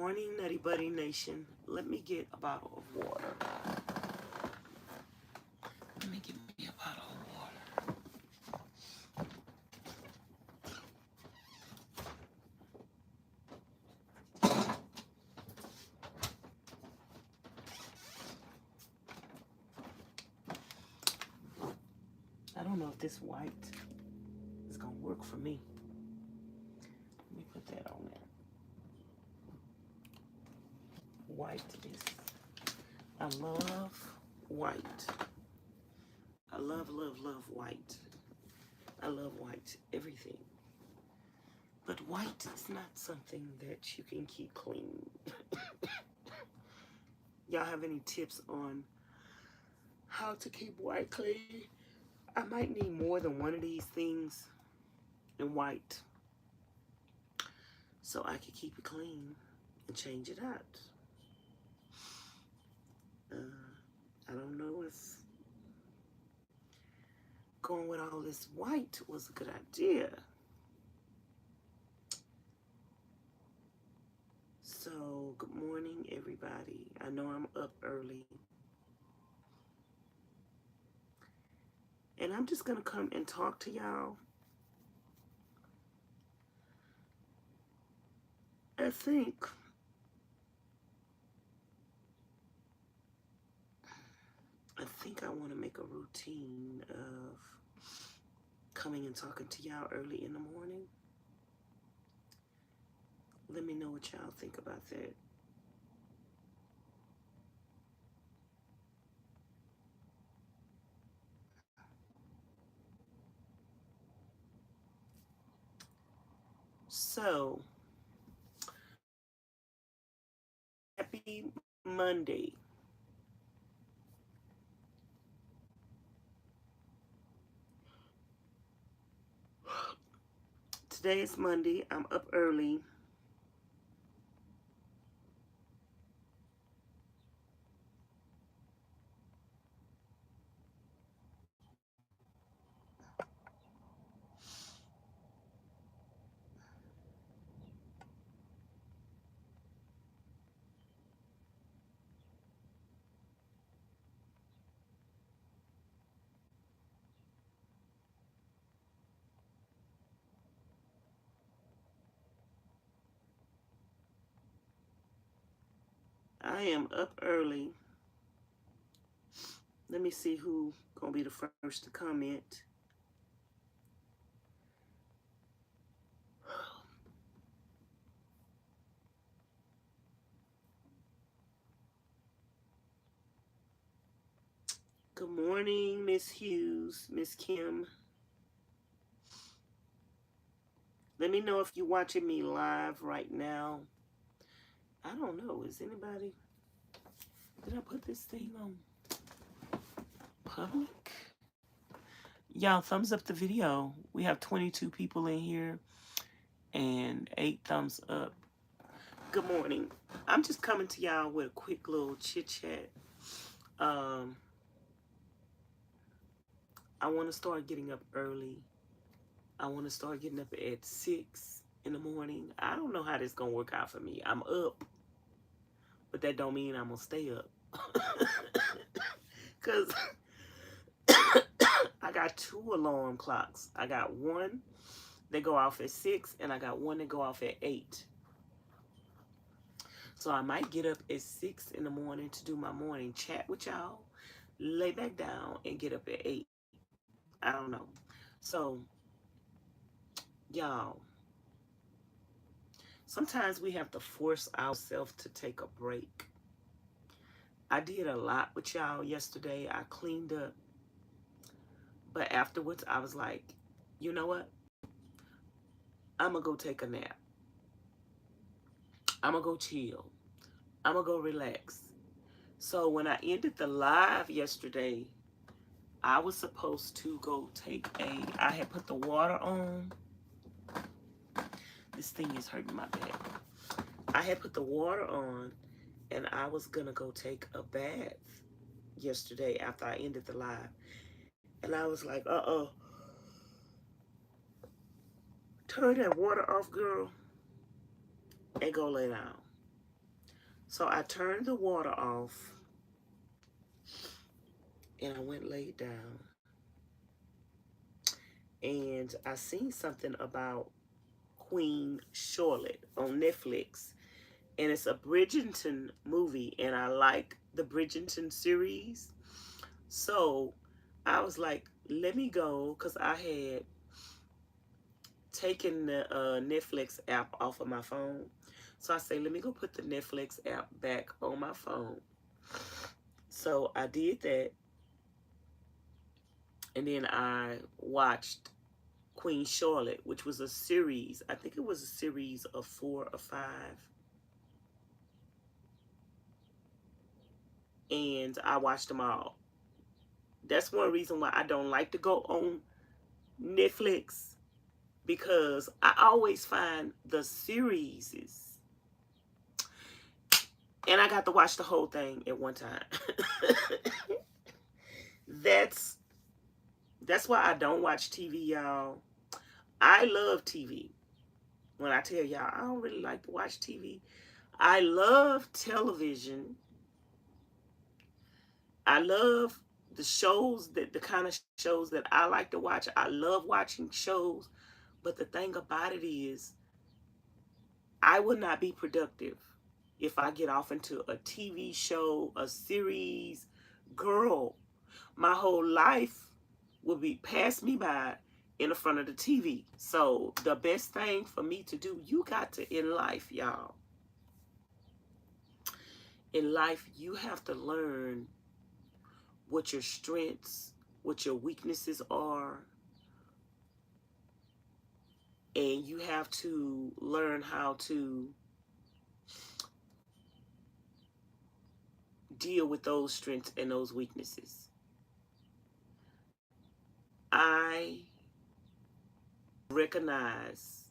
morning, Nutty Buddy Nation. Let me get a bottle of water. Let me get me a bottle of water. I don't know if this white is going to work for me. Let me put that on there. White is, I love white. I love, love, love white. I love white, everything. But white is not something that you can keep clean. Y'all have any tips on how to keep white clean? I might need more than one of these things in white so I can keep it clean and change it out. I don't know if going with all this white was a good idea. So, good morning, everybody. I know I'm up early. And I'm just going to come and talk to y'all. I think I want to make a routine of coming and talking to y'all early in the morning. Let me know what y'all think about that. So, happy Monday. Today is Monday. I'm up early. I am up early. Let me see who gonna be the first to comment. Good morning, Miss Hughes, Miss Kim. Let me know if you're watching me live right now. I don't know. Is anybody... Did I put this thing on public? Y'all, thumbs up the video. We have 22 people in here and 8 thumbs up. Good morning. I'm just coming to y'all with a quick little chit chat. I want to start getting up early. I want to start getting up at 6 in the morning. I don't know how this gonna work out for me. I'm up, but that don't mean I'm gonna stay up. Cause I got 2 alarm clocks. I got one that go off at 6 and I got one that go off at 8. So I might get up at 6 in the morning to do my morning chat with y'all, lay back down and get up at 8. I don't know. So y'all, sometimes we have to force ourselves to take a break. I did a lot with y'all yesterday. I cleaned up. But afterwards, I was like, you know what? I'm going to go take a nap. I'm going to go chill. I'm going to go relax. So when I ended the live yesterday, I was supposed to go take I had put the water on. This thing is hurting my back. I had put the water on and I was going to go take a bath yesterday after I ended the live. And I was like, turn that water off, girl, and go lay down. So I turned the water off and I went laid down. And I seen something about Queen Charlotte on Netflix. And it's a Bridgerton movie, and I like the Bridgerton series. So I was like, let me go, because I had taken the Netflix app off of my phone. So I say, let me go put the Netflix app back on my phone. So I did that, and then I watched Queen Charlotte, which was a series. I think it was a series of 4 or 5. And I watched them all. That's one reason why I don't like to go on Netflix, because I always find the series, and I got to watch the whole thing at one time. That's why I don't watch TV, y'all. I love TV. When I tell y'all I don't really like to watch TV, I love television. I love the shows, that the kind of shows that I like to watch. I love watching shows, but the thing about it is, I would not be productive if I get off into a TV show, a series. Girl, my whole life will be pass me by in the front of the TV. So the best thing for me to do, you got to, in life, y'all. In life, you have to learn what your strengths, what your weaknesses are. And you have to learn how to deal with those strengths and those weaknesses. I recognize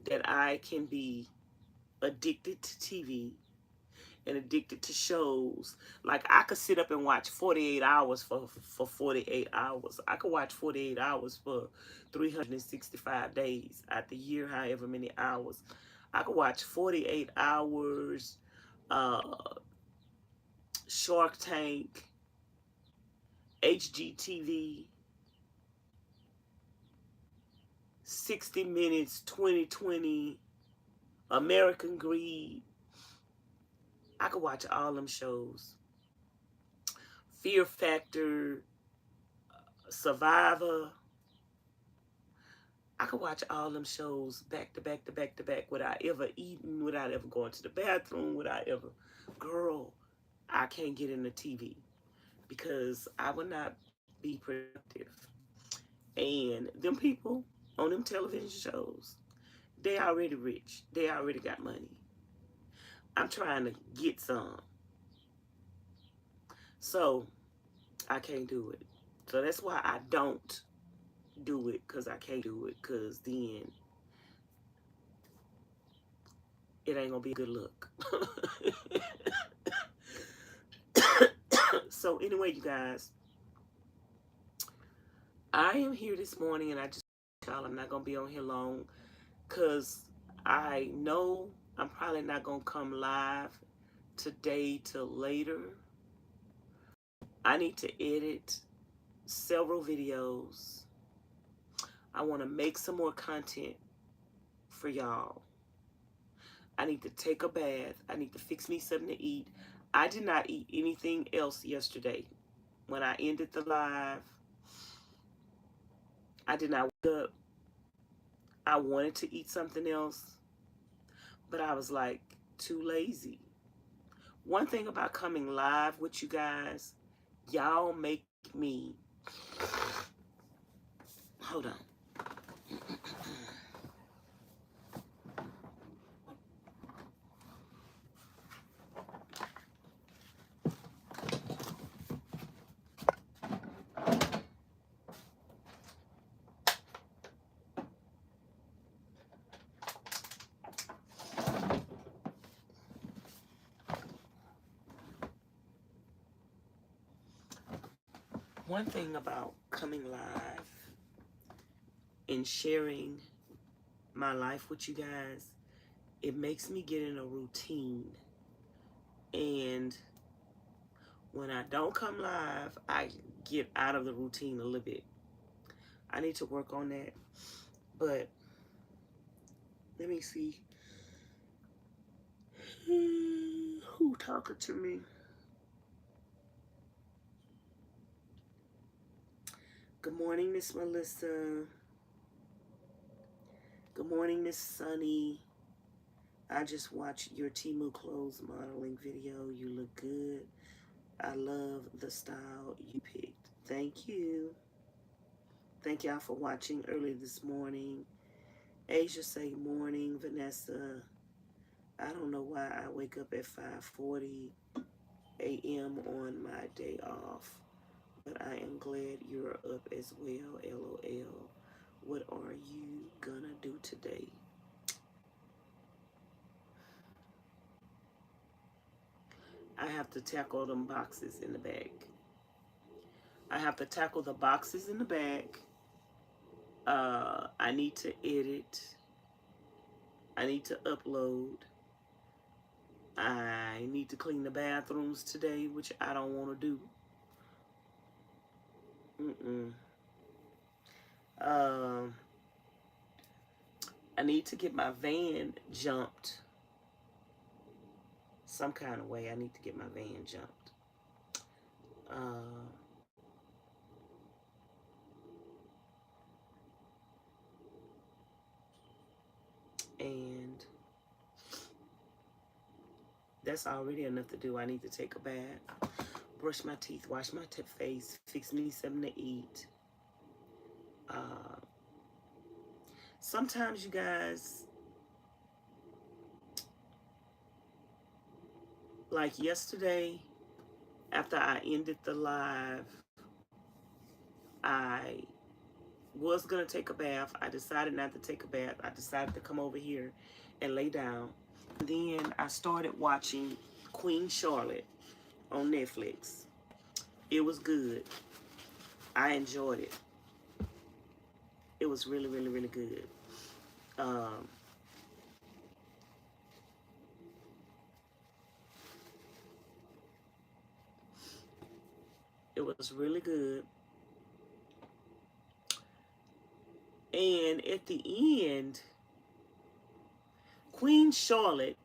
that I can be addicted to TV and addicted to shows. Like, I could sit up and watch 48 hours for 48 hours. I could watch 48 hours for 365 days out the year, however many hours. I could watch 48 hours, Shark Tank, HGTV, 60 Minutes, 2020, American Greed. I could watch all them shows. Fear Factor, Survivor. I could watch all them shows back to back to back to back without ever eating, without ever going to the bathroom, without ever. Girl, I can't get in the TV because I would not be productive. And them people on them television shows, they already rich. They already got money. I'm trying to get some. So I can't do it. So that's why I don't do it, because I can't do it, because then it ain't gonna be a good look. So anyway, you guys, I am here this morning, and I just y'all, I'm not gonna be on here long, because I know I'm probably not gonna come live today till later. I need to edit several videos. I want to make some more content for y'all. I need to take a bath. I need to fix me something to eat. I did not eat anything else yesterday. When I ended the live, I did not wake up. I wanted to eat something else, but I was like too lazy. One thing about coming live with you guys, y'all make me, hold on. One thing about coming live and sharing my life with you guys, it makes me get in a routine. And when I don't come live, I get out of the routine a little bit. I need to work on that. But let me see. Who talking to me? Good morning, Miss Melissa. Good morning, Miss Sunny. I just watched your Temu clothes modeling video. You look good. I love the style you picked. Thank you. Thank y'all for watching early this morning. Asia say morning. Vanessa, I don't know why I wake up at 5:40 a.m. on my day off, but I am glad you're up as well. LOL. What are you gonna do today? I have to tackle them boxes in the bag. I have to tackle the boxes in the bag. I need to edit. I need to upload. I need to clean the bathrooms today, which I don't want to do. I need to get my van jumped. Some kind of way I need to get my van jumped. And that's already enough to do. I need to take a bath, brush my teeth, wash my face, fix me something to eat. Sometimes, you guys, like yesterday, after I ended the live, I was going to take a bath. I decided not to take a bath. I decided to come over here and lay down. Then I started watching Queen Charlotte on Netflix. It was good. I enjoyed it. It was really, really, really good. It was really good. And at the end, Queen Charlotte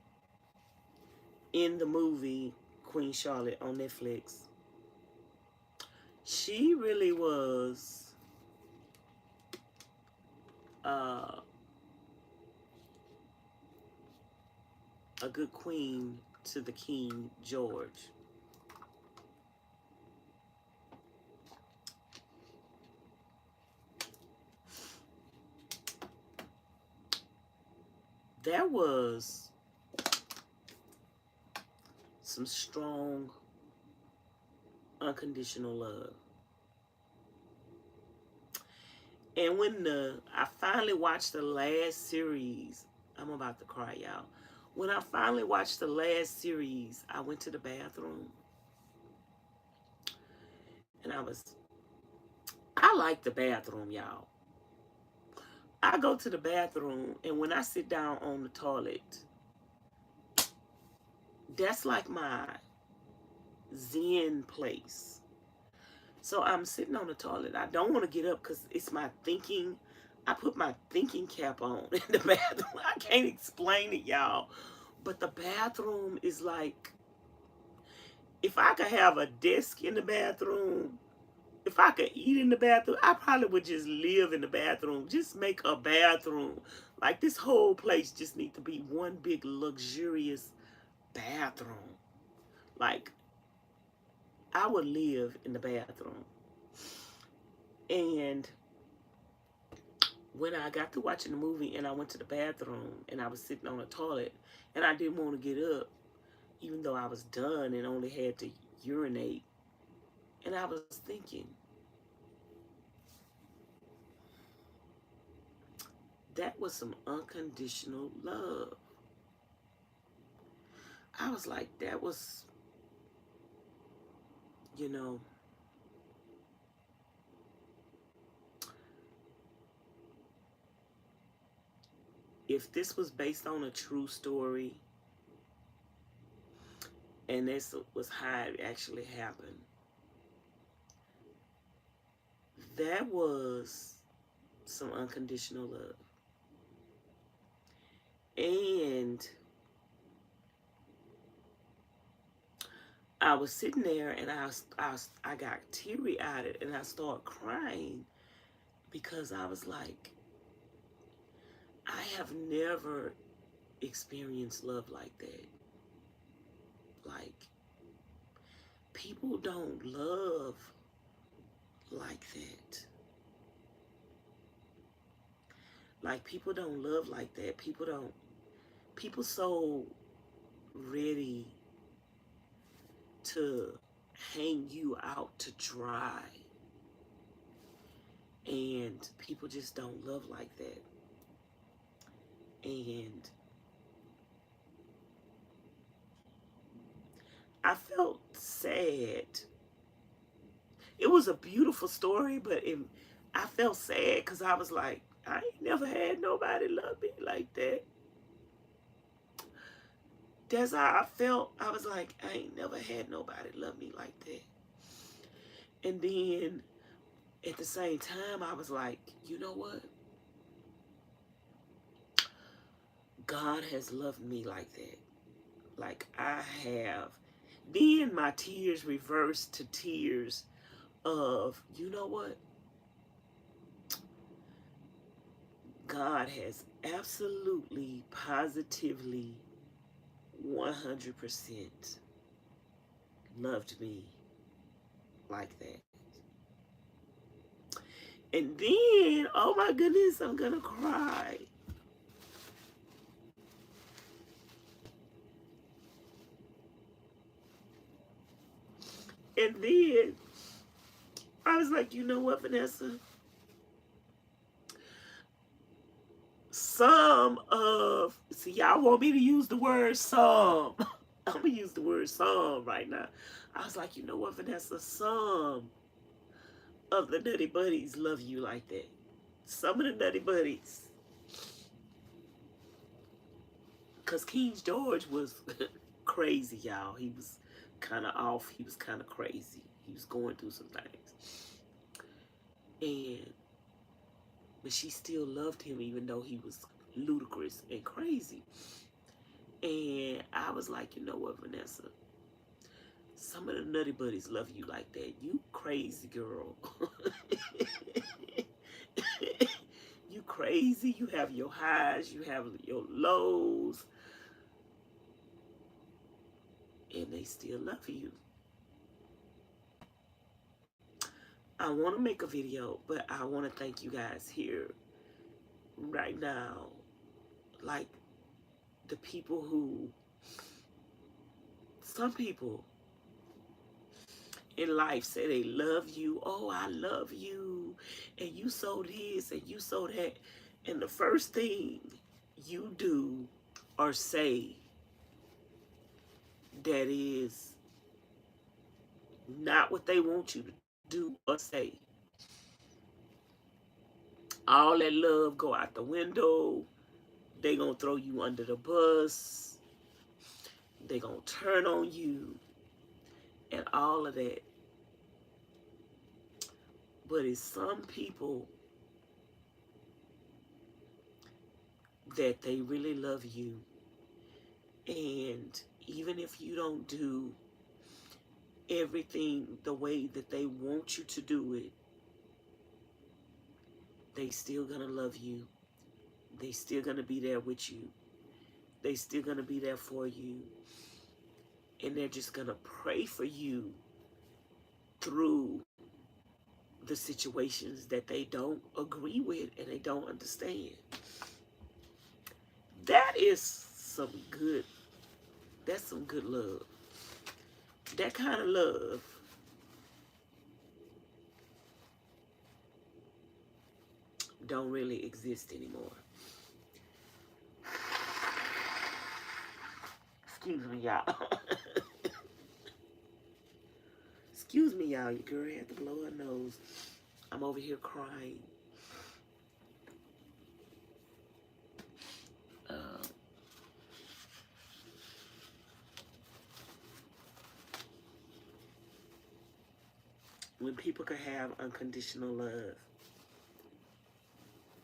in the movie Queen Charlotte on Netflix, she really was a good queen to the King George. That was some strong, unconditional love. And when I finally watched the last series, I'm about to cry, y'all. When I finally watched the last series, I went to the bathroom. And I like the bathroom, y'all. I go to the bathroom, and when I sit down on the toilet, that's like my zen place. So I'm sitting on the toilet. I don't want to get up because it's my thinking. I put my thinking cap on in the bathroom. I can't explain it, y'all. But the bathroom is like, if I could have a desk in the bathroom, if I could eat in the bathroom, I probably would just live in the bathroom. Just make a bathroom. Like, this whole place just needs to be one big luxurious bathroom. Like, I would live in the bathroom. And when I got through watching the movie and I went to the bathroom and I was sitting on the toilet and I didn't want to get up, even though I was done and only had to urinate. And I was thinking, that was some unconditional love. I was like, that was, you know, if this was based on a true story, And this was how it actually happened. That was some unconditional love. And I was sitting there and I got teary-eyed and I started crying because I was like, I have never experienced love like that. Like, people don't love like that. Like, people don't love like that. People so ready to hang you out to dry. And people just don't love like that. And I felt sad. It was a beautiful story, but I felt sad because I was like, I ain't never had nobody love me like that. That's how I felt. I was like, I ain't never had nobody love me like that. And then at the same time, I was like, you know what? God has loved me like that. Like I have. Then my tears reversed to tears of, you know what? God has absolutely, positively, 100% loved me like that. And then, oh my goodness, I'm gonna cry. And then I was like, you know what, Vanessa? See, y'all want me to use the word some. I'm gonna use the word some right now. I was like, you know what, Vanessa? Some of the nutty buddies love you like that. Some of the nutty buddies. Because King George was crazy, y'all. He was kind of off. He was kind of crazy. He was going through some things. But she still loved him even though he was ludicrous and crazy. And I was like, you know what, Vanessa? Some of the nutty buddies love you like that. You crazy girl. You crazy. You have your highs. You have your lows. And they still love you. I want to make a video, but I want to thank you guys here right now. Like the people who, some people in life say they love you. Oh, I love you. And you so this and you so that. And the first thing you do or say that is not what they want you to do or say. All that love go out the window. They gonna throw you under the bus. They gonna turn on you. And all of that. But it's some people that they really love you. And even if you don't do everything the way that they want you to do it, they still gonna love you. They still gonna be there with you. They still gonna be there for you. And they're just gonna pray for you through the situations that they don't agree with and they don't understand. That is that's some good love. That kind of love don't really exist anymore. Excuse me, y'all. Excuse me, y'all. Your girl had to blow her nose. I'm over here crying. when people can have unconditional love,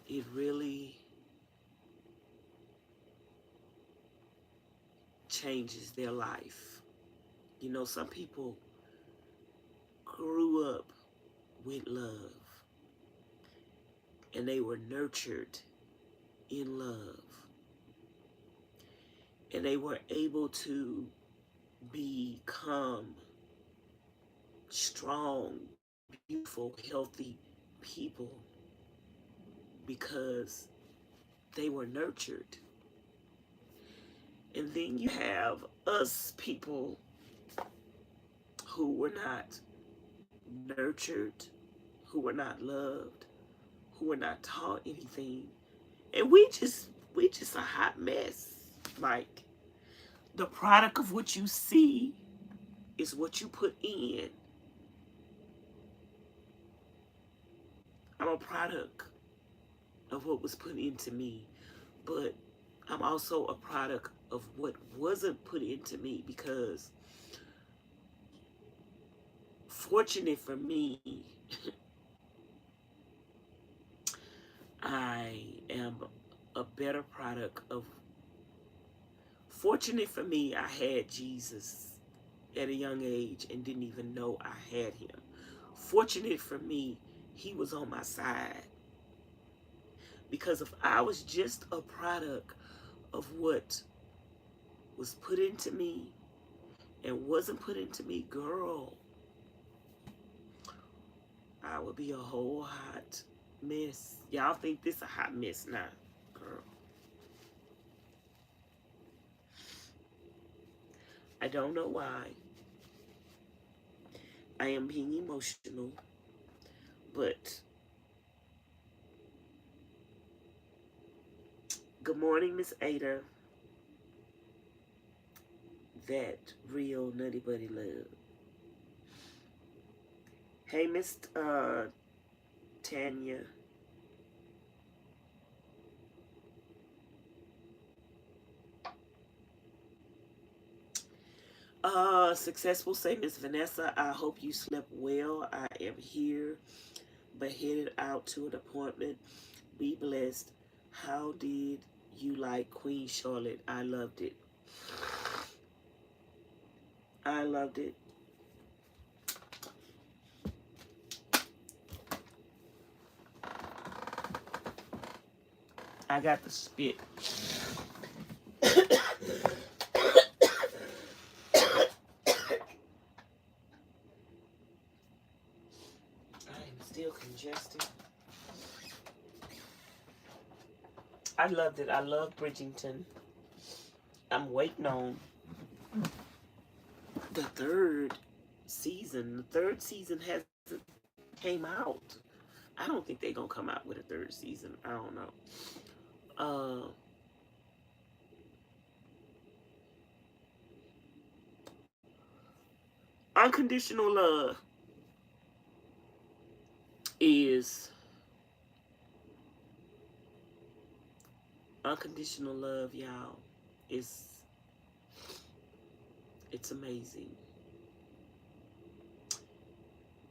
it really changes their life. You know, some people grew up with love and they were nurtured in love, and they were able to become strong, beautiful, healthy people because they were nurtured. And then you have us people who were not nurtured, who were not loved, who were not taught anything. And we just a hot mess. Like, the product of what you see is what you put in. I'm a product of what was put into me, but I'm also a product of what wasn't put into me, because fortunate for me, I am a better product of, fortunate for me, I had Jesus at a young age and didn't even know I had him. Fortunate for me, he was on my side. Because if I was just a product of what was put into me and wasn't put into me, girl, I would be a whole hot mess. Y'all think this a hot mess now, girl. I don't know why I am being emotional, but good morning, Miss Ada. That real nutty buddy love. Hey, Miss Tanya. Successful say, Miss Vanessa, I hope you slept well. I am here, but headed out to an appointment. Be blessed. How did you like Queen Charlotte? I loved it. I loved it. I got the spit. Still congested. I loved it. I love Bridgerton. I'm waiting on the third season. The third season hasn't came out. I don't think they're gonna come out with a third season. I don't know. Unconditional love is unconditional love, y'all. It's amazing.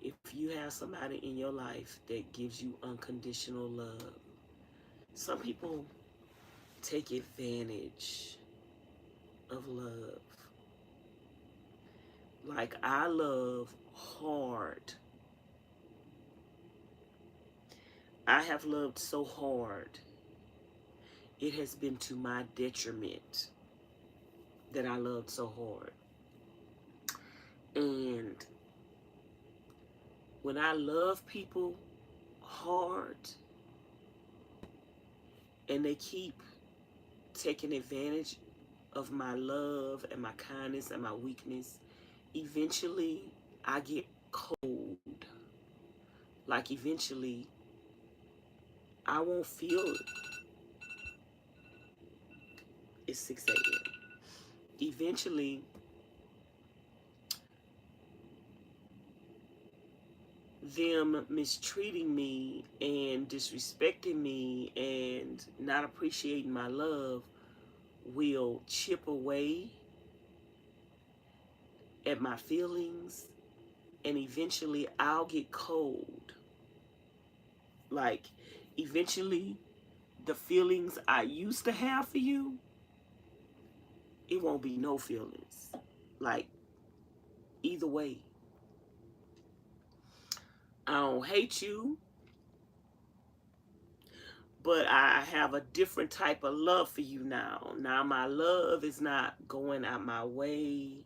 If you have somebody in your life that gives you unconditional love, some people take advantage of love. Like, I love hard. I have loved so hard. It has been to my detriment that I loved so hard. And when I love people hard and they keep taking advantage of my love and my kindness and my weakness, eventually I get cold. Like, eventually I won't feel it. It's 6 a.m. Eventually them mistreating me and disrespecting me and not appreciating my love will chip away at my feelings and eventually I'll get cold. Like, eventually, the feelings I used to have for you, it won't be no feelings. Like, either way. I don't hate you, but I have a different type of love for you now. Now my love is not going out my way.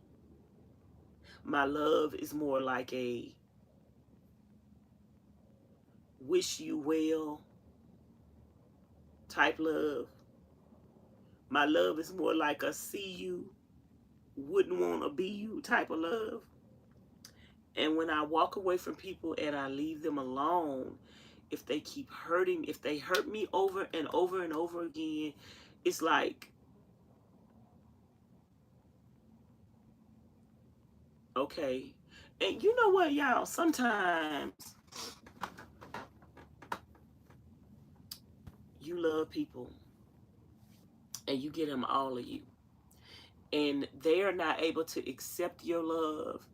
My love is more like a wish you well type love. My love is more like a see you, wouldn't want to be you type of love. And when I walk away from people and I leave them alone, if they keep hurting, if they hurt me over and over and over again, it's like, okay. And you know what, y'all? Sometimes you love people and you get them all of you. And they are not able to accept your love,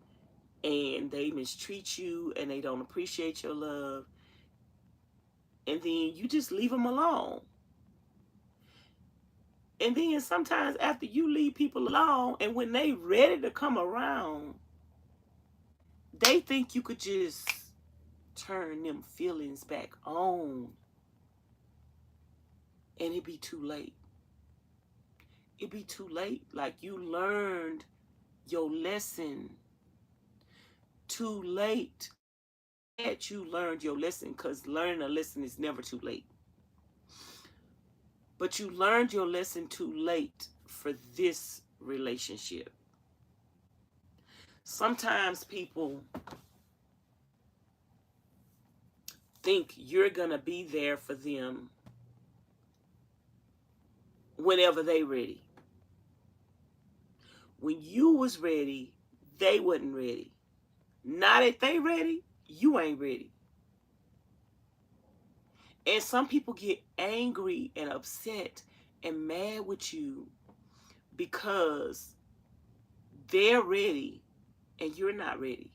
and they mistreat you and they don't appreciate your love. And then you just leave them alone. And then sometimes after you leave people alone, and when they ready to come around, they think you could just turn them feelings back on. And it be too late. It be too late. Like, you learned your lesson too late. That you learned your lesson, because learning a lesson is never too late. But you learned your lesson too late for this relationship. Sometimes people think you're going to be there for them whenever they ready. When you was ready, they wasn't ready. Now that they ready, you ain't ready. And some people get angry and upset and mad with you because they're ready and you're not ready.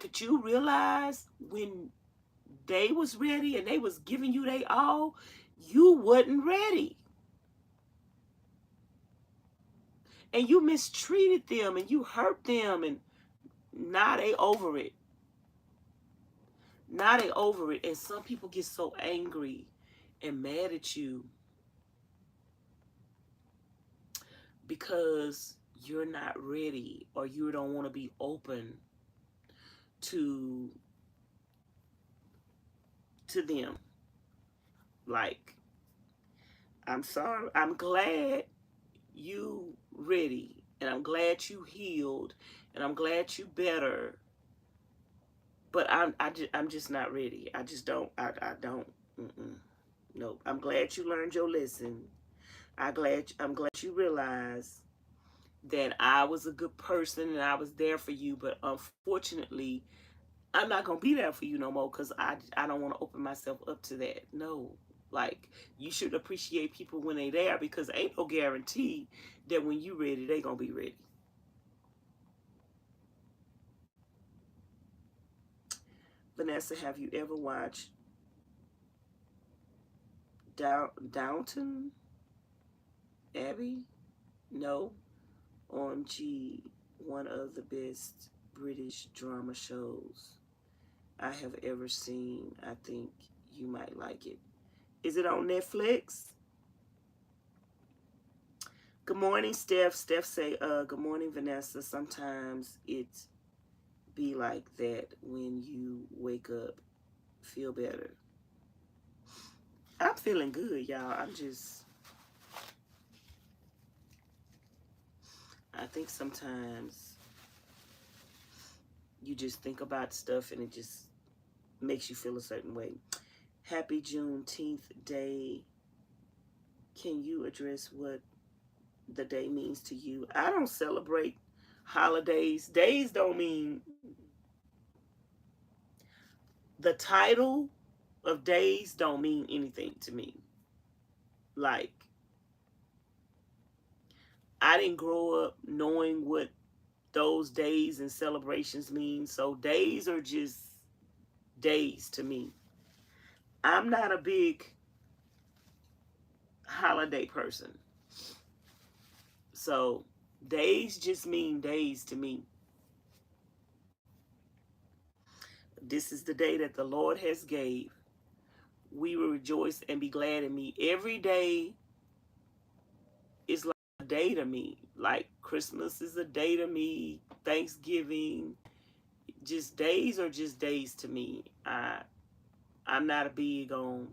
Did you realize when they was ready and they was giving you they all, you wasn't ready? And you mistreated them and you hurt them, and now they over it. Now they over it. And some people get so angry and mad at you because you're not ready, or you don't want to be open to them. Like, I'm sorry. I'm glad you ready, and I'm glad you healed, and I'm glad you better. But I'm just not ready. I just don't. I don't. Nope. I'm glad you learned your lesson. I'm glad you realized that I was a good person and I was there for you. But unfortunately, I'm not gonna be there for you no more, because I don't want to open myself up to that. No. Like, you should appreciate people when they there, because ain't no guarantee that when you ready, they gonna be ready. Vanessa, have you ever watched Downton Abbey? No. OMG, one of the best British drama shows I have ever seen. I think you might like it. Is it on Netflix? Good morning, Steph. Steph say, good morning, Vanessa. Sometimes it be like that when you wake up. Feel better. I'm feeling good, y'all. I think sometimes you just think about stuff and it just makes you feel a certain way. Happy Juneteenth Day. Can you address what the day means to you? I don't celebrate holidays. Days don't mean... The title of days don't mean anything to me. Like, I didn't grow up knowing what those days and celebrations mean. So days are just days to me. I'm not a big holiday person. So days just mean days to me. This is the day that the Lord has gave. We will rejoice and be glad in me. Every day is like a day to me. Like Christmas is a day to me. Thanksgiving. Just days are just days to me. I'm not big on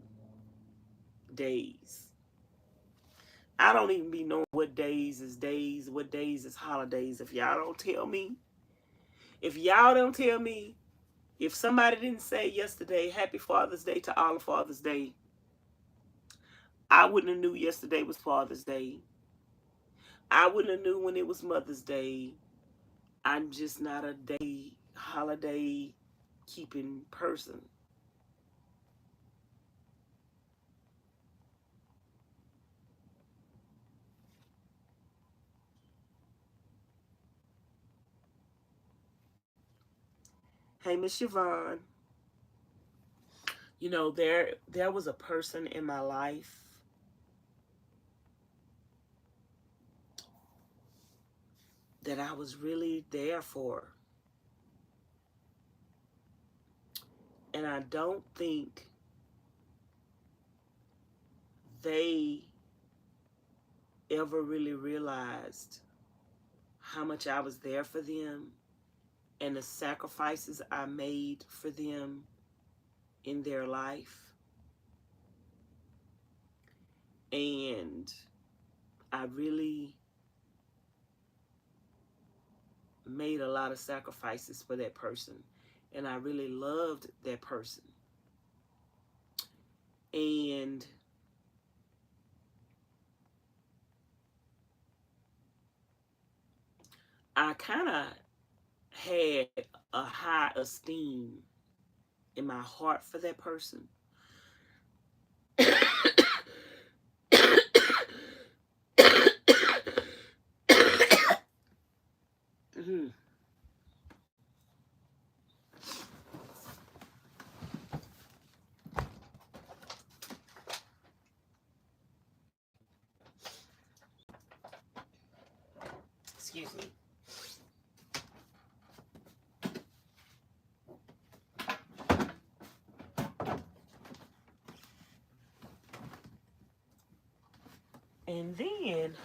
days. I don't even be knowing what days is days, what days is holidays. If y'all don't tell me, if somebody didn't say yesterday, Happy Father's Day to all of Father's Day, I wouldn't have knew yesterday was Father's Day. I wouldn't have knew when it was Mother's Day. I'm just not a day holiday keeping person. Hey, Miss Yvonne. You know, there was a person in my life that I was really there for. And I don't think they ever really realized how much I was there for them and the sacrifices I made for them in their life. And I really made a lot of sacrifices for that person. And I really loved that person. And I kind of had a high esteem in my heart for that person. Excuse me. And then,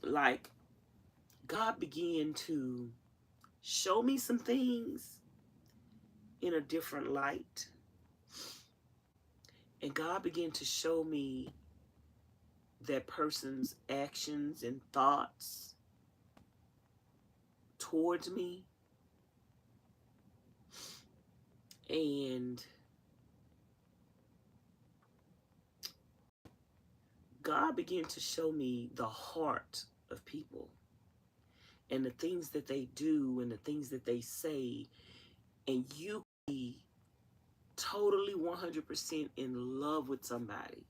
like, God began to show me some things in a different light. And God began to show me that person's actions and thoughts towards me. And God began to show me the heart of people and the things that they do and the things that they say. And you be totally 100% in love with somebody.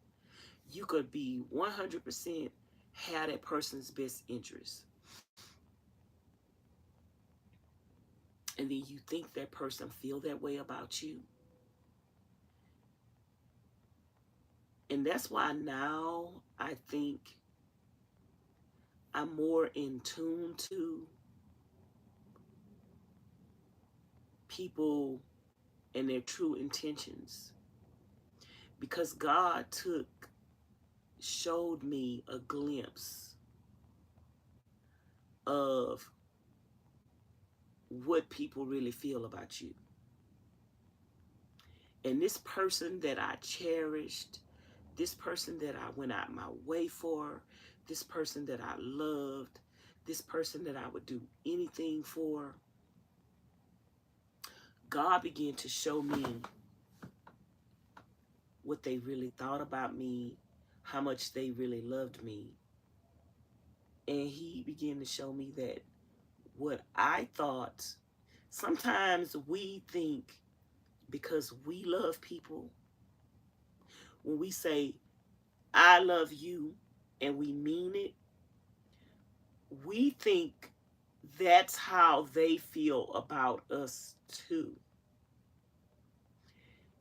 You could be 100% have that person's best interest. And then you think that person feel that way about you. And that's why now I think I'm more in tune to people and their true intentions. Because God showed me a glimpse of what people really feel about you. And this person that I cherished, this person that I went out my way for, this person that I loved, this person that I would do anything for, God began to show me what they really thought about me, how much they really loved me. And he began to show me that what I thought, sometimes we think because we love people, when we say, I love you, and we mean it, we think that's how they feel about us too.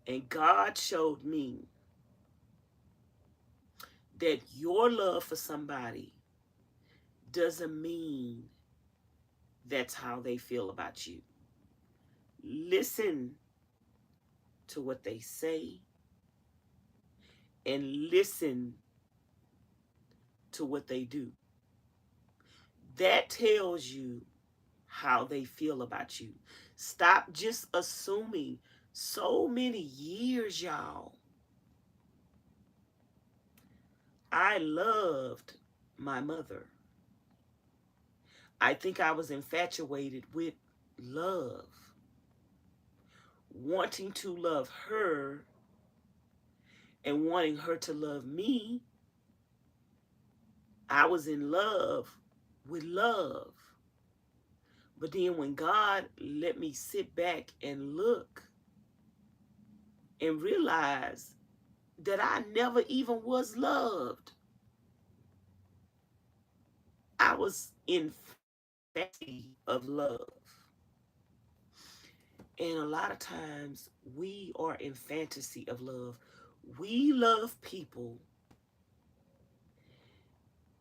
And God showed me that your love for somebody doesn't mean that's how they feel about you. Listen to what they say and listen to what they do. That tells you how they feel about you. Stop just assuming. So many years, y'all, I loved my mother. I think I was infatuated with love, wanting to love her and wanting her to love me. I was in love with love. But then when God let me sit back and look and realize that I never even was loved, I was in fantasy of love. And a lot of times we are in fantasy of love. We love people,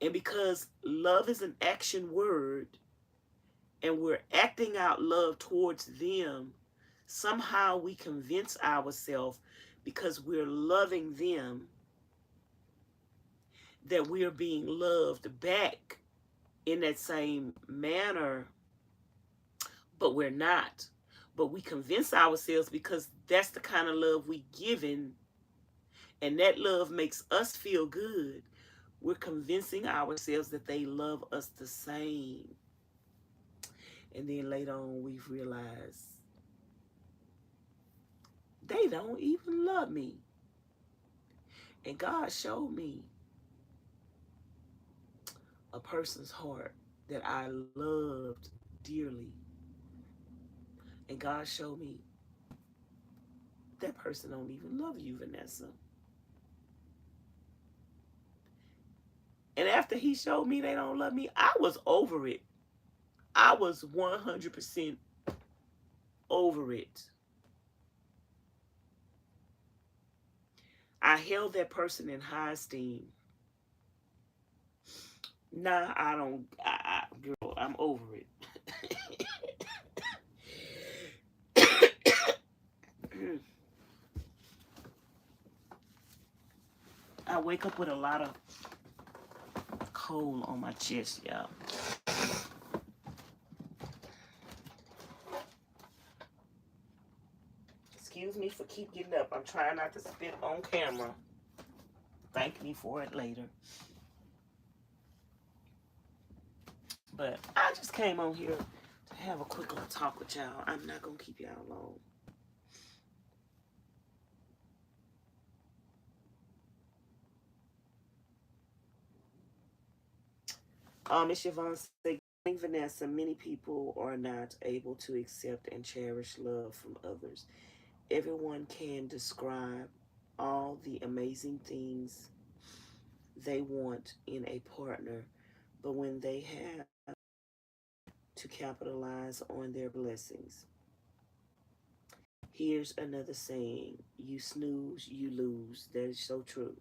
and because love is an action word and we're acting out love towards them, somehow we convince ourselves, because we're loving them, that we're being loved back in that same manner, but we're not. But we convince ourselves because that's the kind of love we given, and that love makes us feel good. We're convincing ourselves that they love us the same. And then later on, we've realized they don't even love me. And God showed me a person's heart that I loved dearly. And God showed me that person don't even love you, Vanessa. And after he showed me they don't love me, I was over it. I was 100% over it. I held that person in high esteem. Nah, I don't. Girl, I'm over it. I wake up with a lot of cold on my chest, y'all. Excuse me for keep getting up. I'm trying not to spit on camera. Thank me for it later. But I just came on here to have a quick little talk with y'all. I'm not going to keep y'all long. Miss Yvonne said, Vanessa, many people are not able to accept and cherish love from others. Everyone can describe all the amazing things they want in a partner, but when they have to capitalize on their blessings. Here's another saying, you snooze, you lose. That is so true.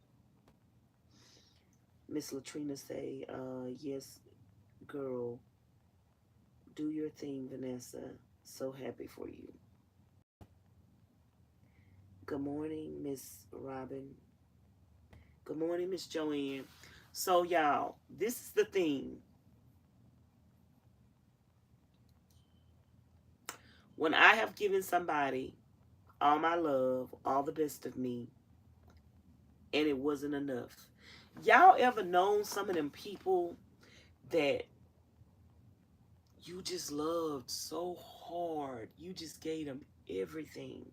Miss Latrina say, yes, girl, do your thing, Vanessa. So happy for you. Good morning, Miss Robin. Good morning, Miss Joanne. So, y'all, this is the thing. When I have given somebody all my love, all the best of me, and it wasn't enough. Y'all ever known some of them people that you just loved so hard? You just gave them everything,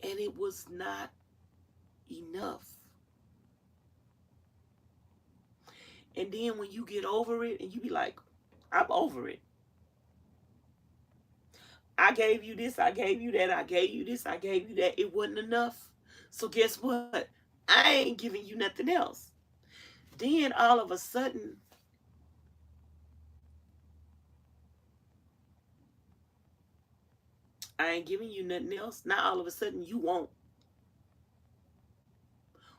and it was not enough. And then when you get over it and you be like, I'm over it. I gave you this, I gave you that, I gave you this, I gave you that. It wasn't enough. So guess what? I ain't giving you nothing else. Then all of a sudden, I ain't giving you nothing else. Now all of a sudden you want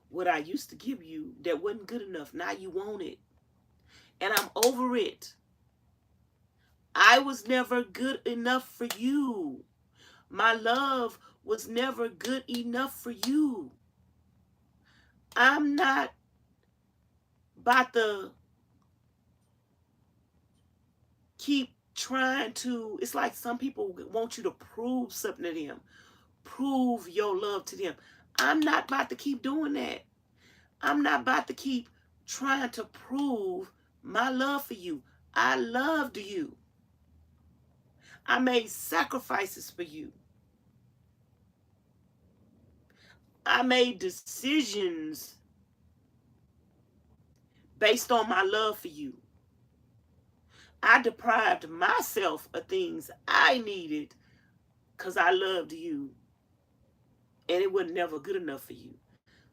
what I used to give you that wasn't good enough. Now you want it. And I'm over it. I was never good enough for you. My love was never good enough for you. I'm not about to keep trying to, it's like some people want you to prove something to them. Prove your love to them. I'm not about to keep doing that. I'm not about to keep trying to prove my love for you. I loved you. I made sacrifices for you. I made decisions based on my love for you. I deprived myself of things I needed because I loved you, and it was never good enough for you.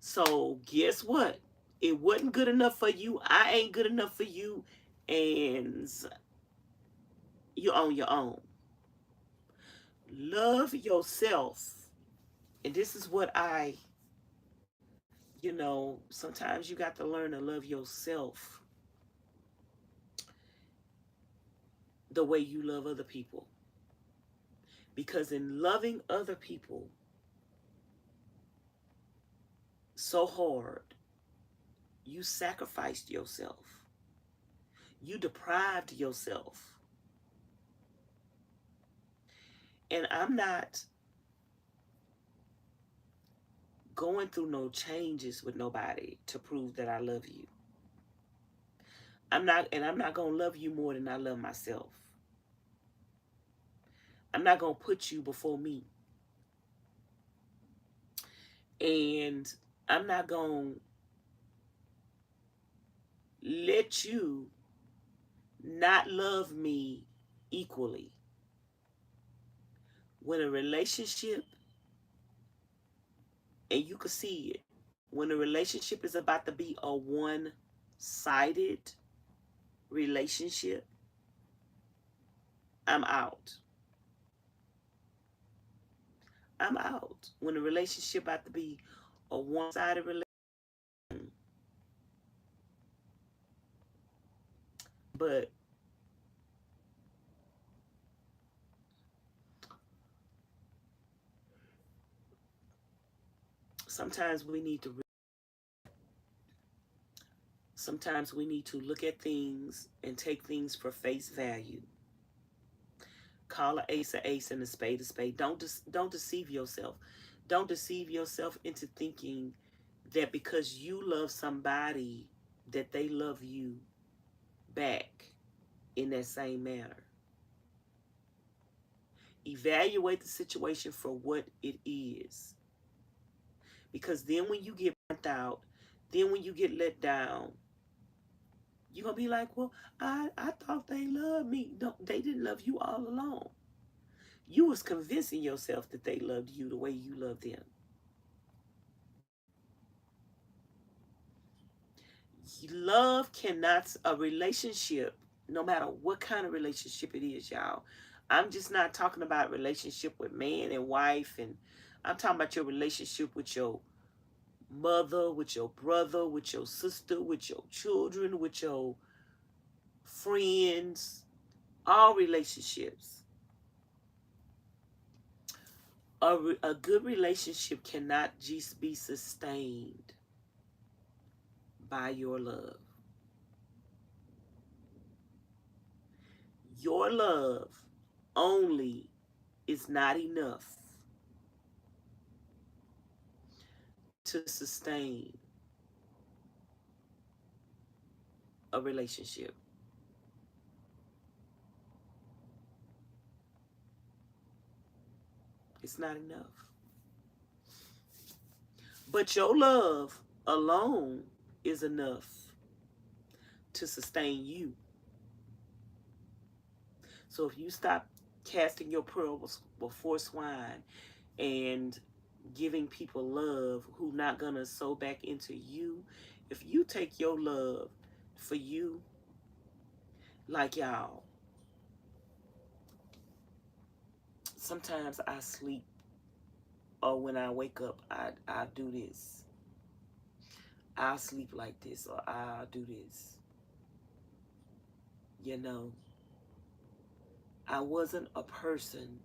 So guess what? It wasn't good enough for you. I ain't good enough for you, and you're on your own. Love yourself. And this is what sometimes you got to learn to love yourself the way you love other people. Because in loving other people so hard, you sacrificed yourself. You deprived yourself. And I'm not going through no changes with nobody to prove that I love you. I'm not going to love you more than I love myself. I'm not going to put you before me. And I'm not going to let you not love me equally. When a relationship, and you can see it, when a relationship is about to be a one-sided relationship, I'm out. I'm out. When a relationship about to be a one-sided relationship, but sometimes we need to look at things and take things for face value. Call an ace and a spade a spade. Don't deceive yourself. Don't deceive yourself into thinking that because you love somebody that they love you back in that same manner. Evaluate the situation for what it is. Because then when you get burnt out, then when you get let down, you're going to be like, well, I thought they loved me. No, they didn't love you all along. You was convincing yourself that they loved you the way you loved them. Love cannot, a relationship, no matter what kind of relationship it is, y'all. I'm just not talking about relationship with man and wife, and I'm talking about your relationship with your mother, with your brother, with your sister, with your children, with your friends, all relationships. A good relationship cannot just be sustained by your love. Your love only is not enough to sustain a relationship. It's not enough. But your love alone is enough to sustain you. So if you stop casting your pearls before swine and giving people love who not gonna sow back into you, if you take your love for you, like y'all, Sometimes I sleep, or when I wake up, I do this. I'll sleep like this, or I'll do this. You know, I wasn't a person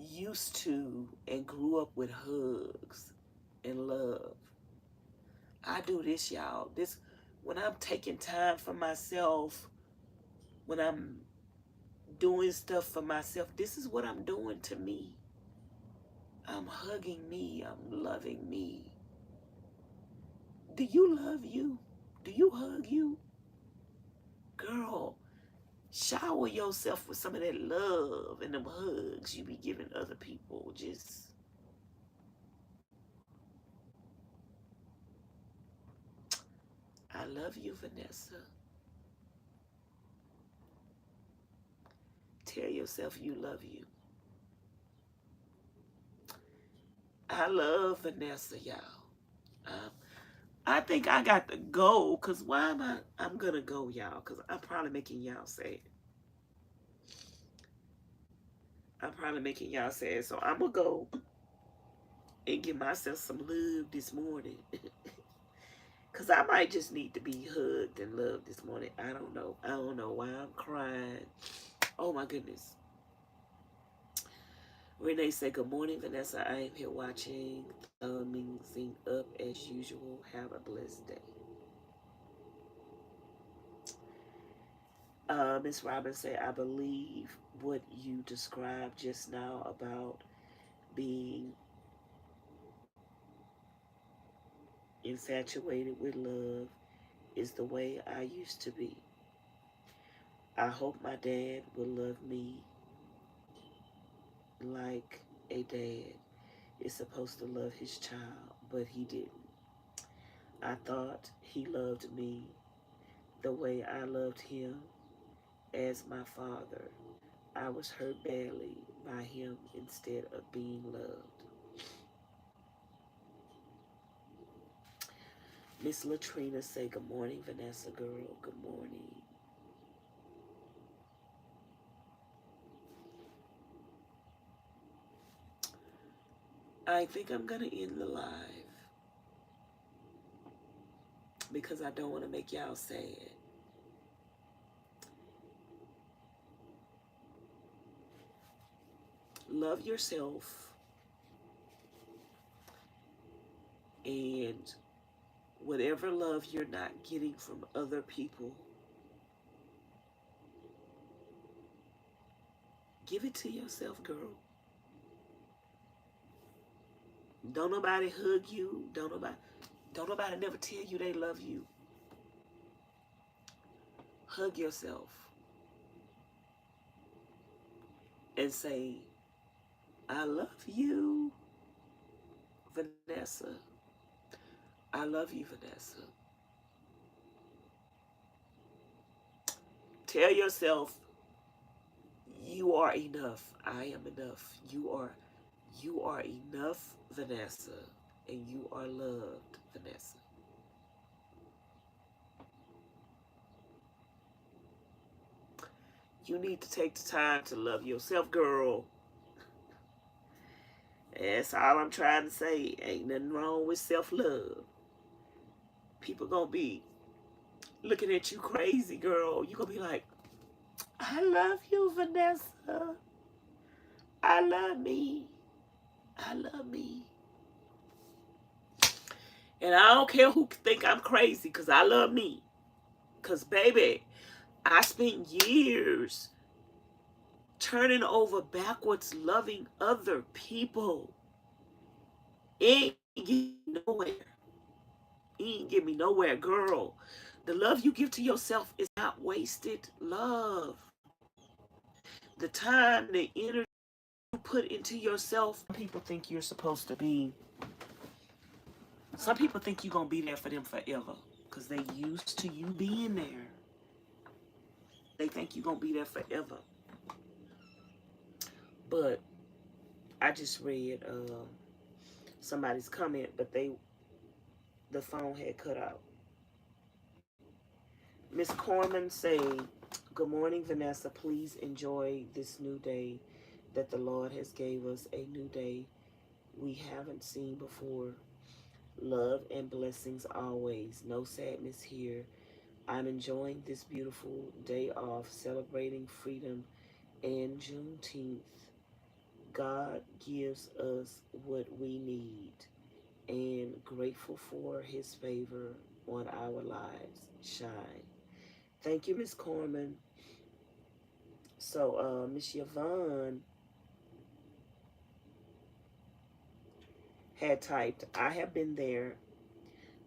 used to and grew up with hugs and love. I do this, y'all. This, when I'm taking time for myself, when I'm doing stuff for myself, this is what I'm doing to me. I'm hugging me. I'm loving me. Do you love you? Do you hug you? Girl, shower yourself with some of that love and them hugs you be giving other people. Just, I love you, Vanessa. Tell yourself you love you. I love Vanessa, y'all. Um, I think I got to go, because why am I? I'm going to go, y'all, because I'm probably making y'all sad. I'm probably making y'all sad. So I'm going to go and give myself some love this morning. Because I might just need to be hugged and loved this morning. I don't know. I don't know why I'm crying. Oh, my goodness. Renee said, good morning, Vanessa. I am here watching, thumbing up as usual. Have a blessed day. Miss Robin said, I believe what you described just now about being infatuated with love is the way I used to be. I hope my dad will love me like a dad is supposed to love his child, but he didn't. I thought he loved me the way I loved him as my father. I was hurt badly by him instead of being loved. Miss Latrina say, good morning, Vanessa girl. Good morning. I think I'm going to end the live because I don't want to make y'all sad. Love yourself, and whatever love you're not getting from other people, give it to yourself, girl. Don't nobody hug you. Don't nobody never tell you they love you. Hug yourself and say, I love you, Vanessa. I love you, Vanessa. Tell yourself, you are enough. I am enough. You are enough, Vanessa, and you are loved, Vanessa. You need to take the time to love yourself, girl. That's all I'm trying to say. Ain't nothing wrong with self-love. People gonna be looking at you crazy, girl. You gonna be like, I love you, Vanessa. I love me. I love me. And I don't care who think I'm crazy, because I love me. Because, baby, I spent years turning over backwards loving other people. It ain't get me nowhere. It ain't get me nowhere, girl. The love you give to yourself is not wasted love. The time, the energy you put into yourself, some people think you're supposed to be, some people think you're going to be there for them forever because they used to you being there. They think you're going to be there forever. But I just read somebody's comment, but the phone had cut out. Miss Corman say, Good morning, Vanessa. Please enjoy this new day that the Lord has gave us, a new day we haven't seen before. Love and blessings always. No sadness here. I'm enjoying this beautiful day off, celebrating freedom and Juneteenth. God gives us what we need, and grateful for his favor on our lives. Shine. Thank you, Miss Corman. So, Miss Yvonne had typed, I have been there.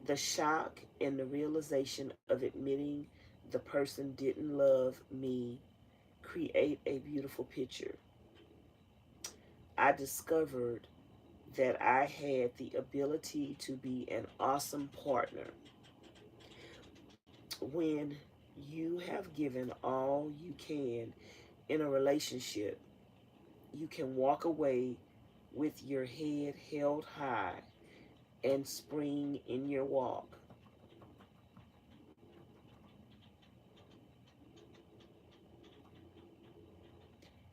The shock and the realization of admitting the person didn't love me create a beautiful picture. I discovered that I had the ability to be an awesome partner. When you have given all you can in a relationship, you can walk away with your head held high and spring in your walk.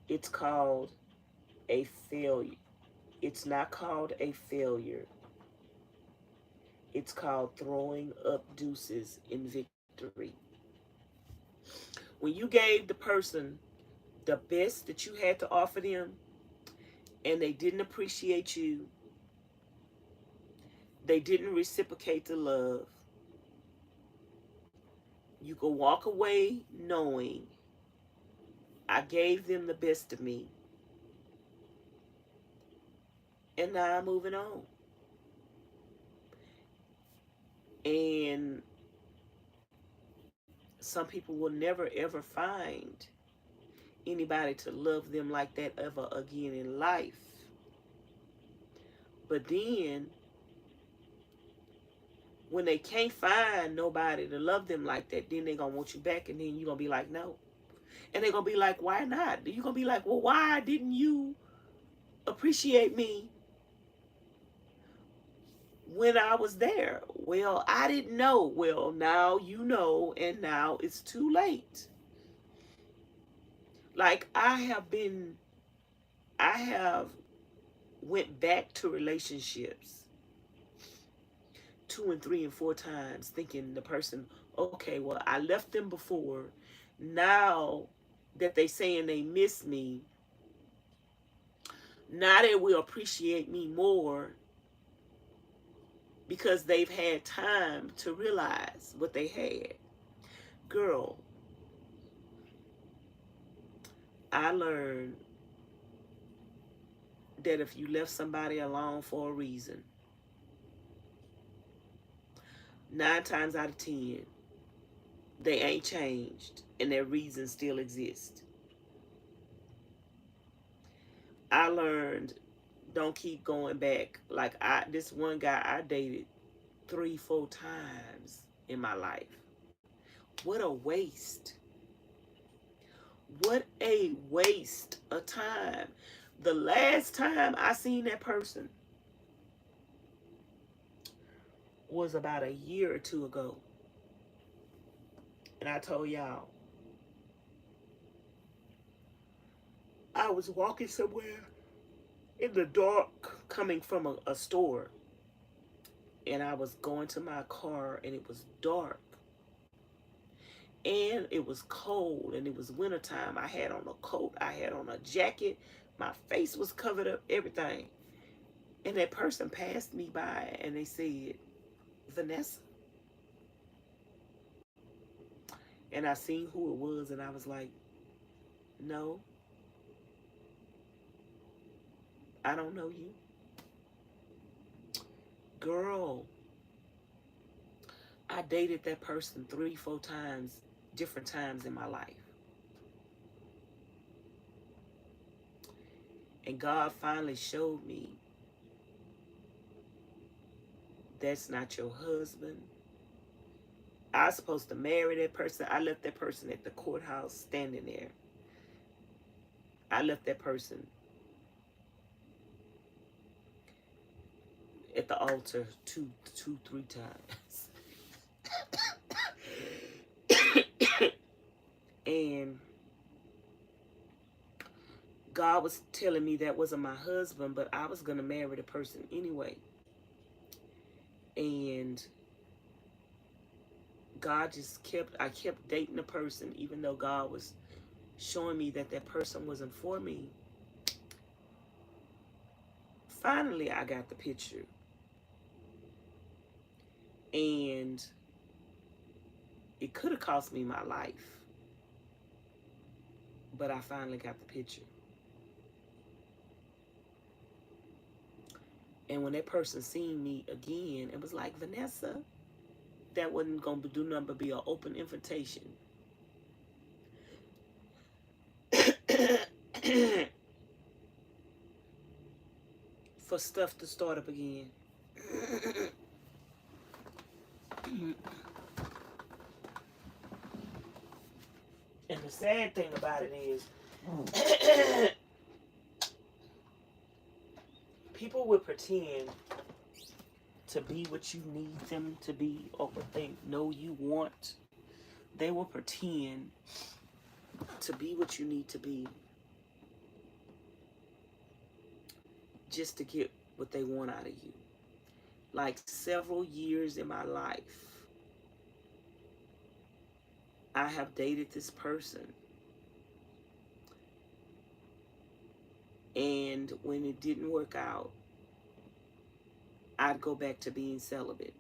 It's called a failure. It's not called a failure. It's called throwing up deuces in victory. When you gave the person the best that you had to offer them and they didn't appreciate you, they didn't reciprocate the love, you can walk away knowing I gave them the best of me, and now I'm moving on. And some people will never ever find anybody to love them like that ever again in life. But then when they can't find nobody to love them like that, then they're going to want you back, and then you're going to be like, no. And they're going to be like, why not? You're going to be like, well, why didn't you appreciate me when I was there? Well, I didn't know. Well, now you know, and now it's too late. Like I have went back to relationships 2 and 3 and 4 times thinking the person, okay, well, I left them before. Now that they saying they miss me, now they will appreciate me more because they've had time to realize what they had. Girl, I learned that if you left somebody alone for a reason, 9 times out of 10, they ain't changed and their reasons still exist. I learned don't keep going back. Like this one guy I dated 3-4 times in my life. What a waste. What a waste of time. The last time I seen that person was about a year or 2 ago. And I told y'all, I was walking somewhere in the dark coming from a store. And I was going to my car and it was dark. And it was cold and it was wintertime. I had on a coat. I had on a jacket. My face was covered up, everything. And that person passed me by and they said, Vanessa. And I seen who it was and I was like, no, I don't know you. Girl, I dated that person 3-4 times, different times in my life. And God finally showed me that's not your husband. I was supposed to marry that person. I left that person at the courthouse standing there. I left that person at the altar 3 times. And God was telling me that wasn't my husband, but I was going to marry the person anyway. And I kept dating the person, even though God was showing me that that person wasn't for me. Finally, I got the picture. And it could have cost me my life. But I finally got the picture. And when that person seen me again, it was like, Vanessa, that wasn't going to do nothing but be an open invitation for stuff to start up again. And the sad thing about it is, people will pretend to be what you need them to be or what they know you want. They will pretend to be what you need to be just to get what they want out of you. Like several years in my life, I have dated this person. And when it didn't work out, I'd go back to being celibate.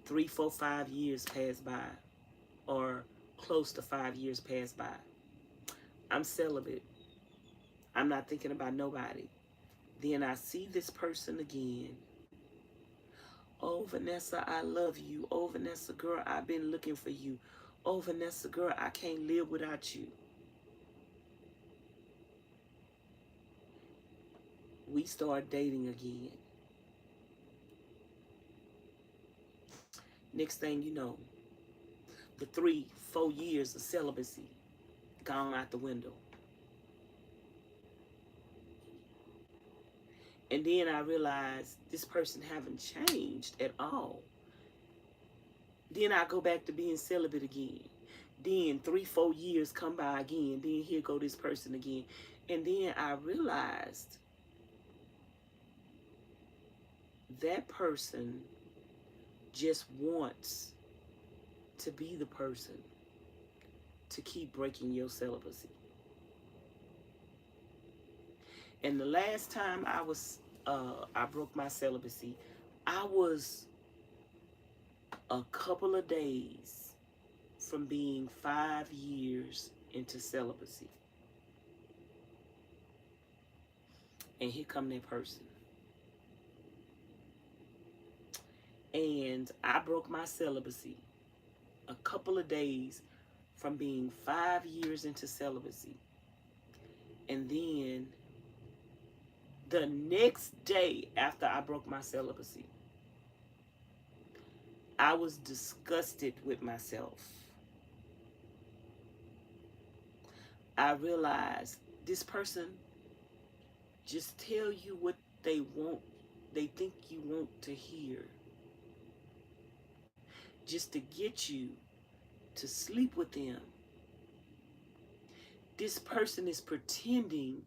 3, 4, 5 years passed by, or close to 5 years passed by. I'm celibate. I'm not thinking about nobody. Then I see this person again. Oh, Vanessa, I love you. Oh, Vanessa, girl, I've been looking for you. Oh, Vanessa, girl, I can't live without you. We start dating again. Next thing you know, the 3, 4 years of celibacy gone out the window. And then I realized this person haven't changed at all. Then I go back to being celibate again. Then 3, 4 years come by again. Then here go this person again. And then I realized that person just wants to be the person to keep breaking your celibacy. And the last time I broke my celibacy, I was a couple of days from being 5 years into celibacy. And here come that person. And I broke my celibacy a couple of days from being 5 years into celibacy. And then the next day after I broke my celibacy, I was disgusted with myself. I realized this person just tell you what they want, they think you want to hear, just to get you to sleep with them. This person is pretending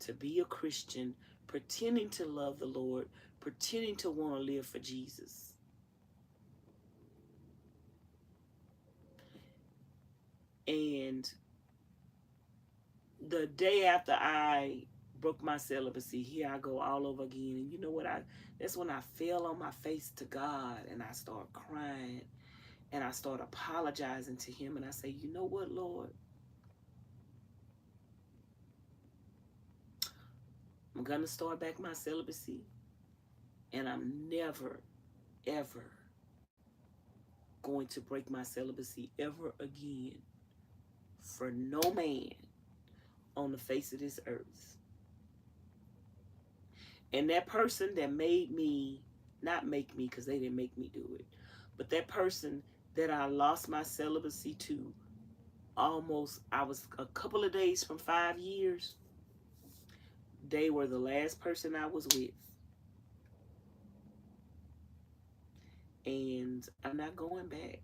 to be a Christian, pretending to love the Lord, pretending to want to live for Jesus. And the day after I broke my celibacy, here I go all over again. And you know what? That's when I fell on my face to God and I start crying and I start apologizing to him. And I say, you know what, Lord? I'm going to start back my celibacy. And I'm never, ever going to break my celibacy ever again for no man on the face of this earth. And that person that made me, not make me because they didn't make me do it, but that person that I lost my celibacy to I was a couple of days from 5 years, they were the last person I was with. And I'm not going back.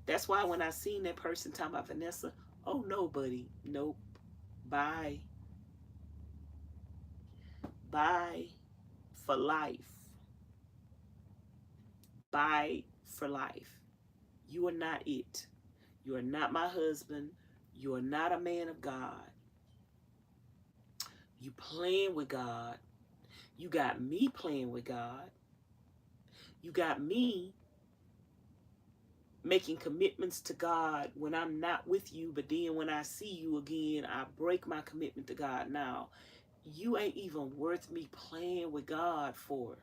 That's why when I seen that person talking about, Vanessa, Oh no, buddy. Nope. Bye. Bye for life. Bye for life. You are not it. You are not my husband. You are not a man of God. You playing with God. You got me playing with God. You got me making commitments to God when I'm not with you, but then when I see you again, I break my commitment to God. Now, you ain't even worth me playing with God for.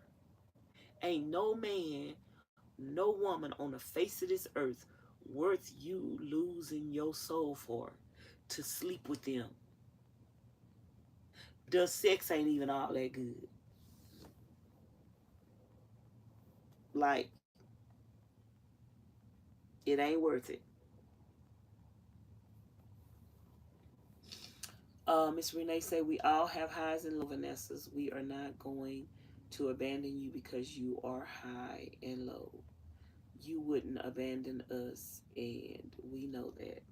Ain't no man, no woman on the face of this earth worth you losing your soul for to sleep with them. The sex ain't even all that good. Like, it ain't worth it. Miss Renee say we all have highs and low, Vanessas. We are not going to abandon you because you are high and low. You wouldn't abandon us, and we know that.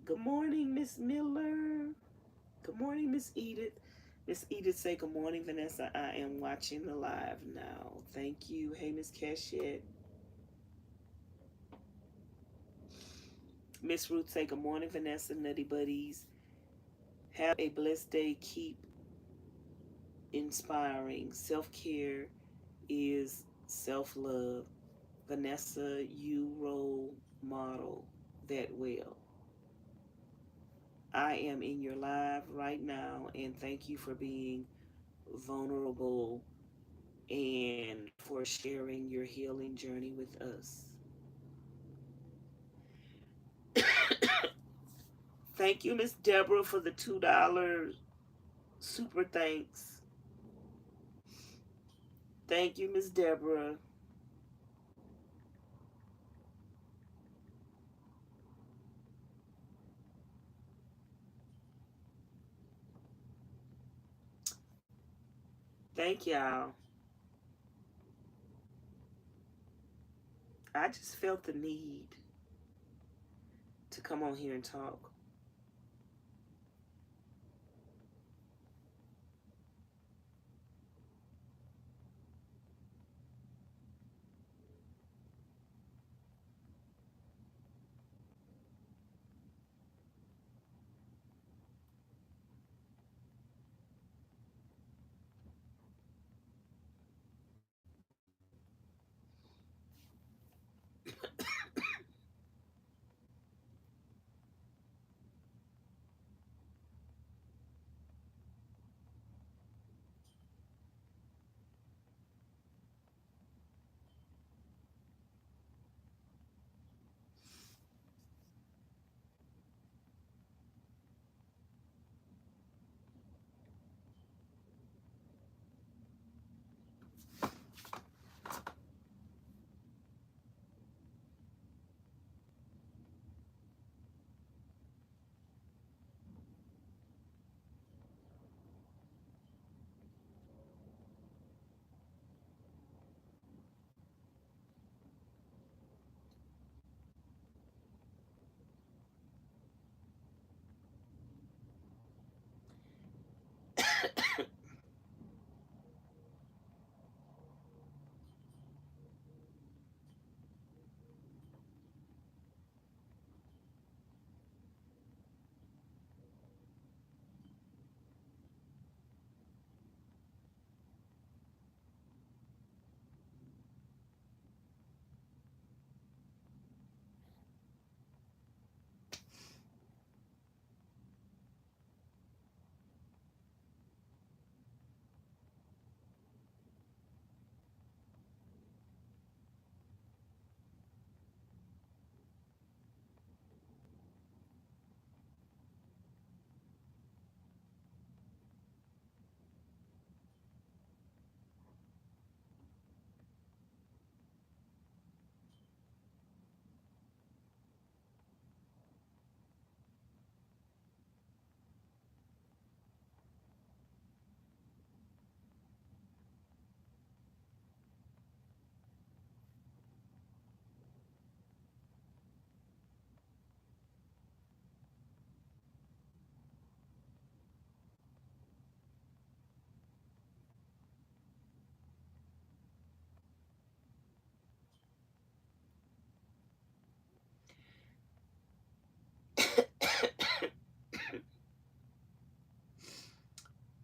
Good morning, Miss Miller. Good morning, Miss Edith. Miss Edith say, good morning, Vanessa. I am watching the live now. Thank you. Hey, Miss CASHAPP. Miss Ruth say, good morning, Vanessa, Nutty Buddies. Have a blessed day. Keep inspiring. Self-care is self-love. Vanessa, you role model that well. I am in your live right now, and thank you for being vulnerable and for sharing your healing journey with us. Thank you, Miss Deborah, for the $2 super thanks. Thank you, Miss Deborah. Thank y'all. I just felt the need to come on here and talk.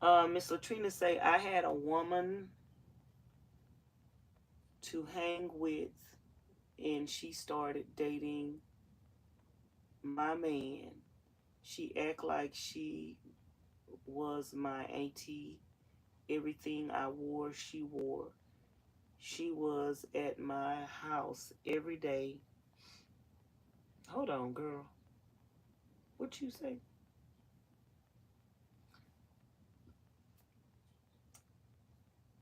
Miss Latrina say, I had a woman to hang with, and she started dating my man. She act like she was my auntie. Everything I wore, she wore. She was at my house every day. Hold on, girl. What you say?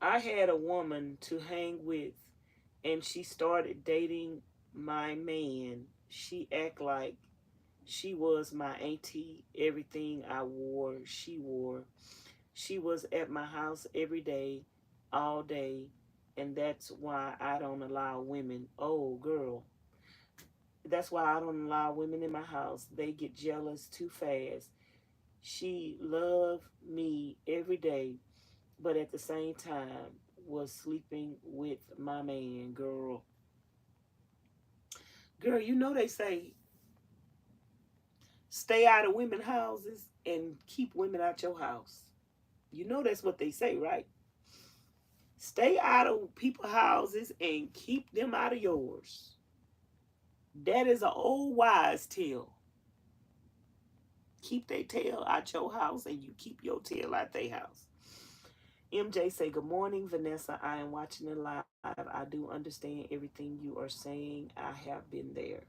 I had a woman to hang with, and she started dating my man. She act like she was my auntie. Everything I wore, she wore. She was at my house every day, all day, and that's why I don't allow women. Oh, girl. That's why I don't allow women in my house. They get jealous too fast. She loved me every day, but at the same time was sleeping with my man, girl. Girl, you know they say stay out of women's houses and keep women out your house. You know that's what they say, right? Stay out of people's houses and keep them out of yours. That is an old wise tale. Keep their tail out your house and you keep your tail out their house. MJ say, good morning, Vanessa. I am watching the live. I do understand everything you are saying. I have been there.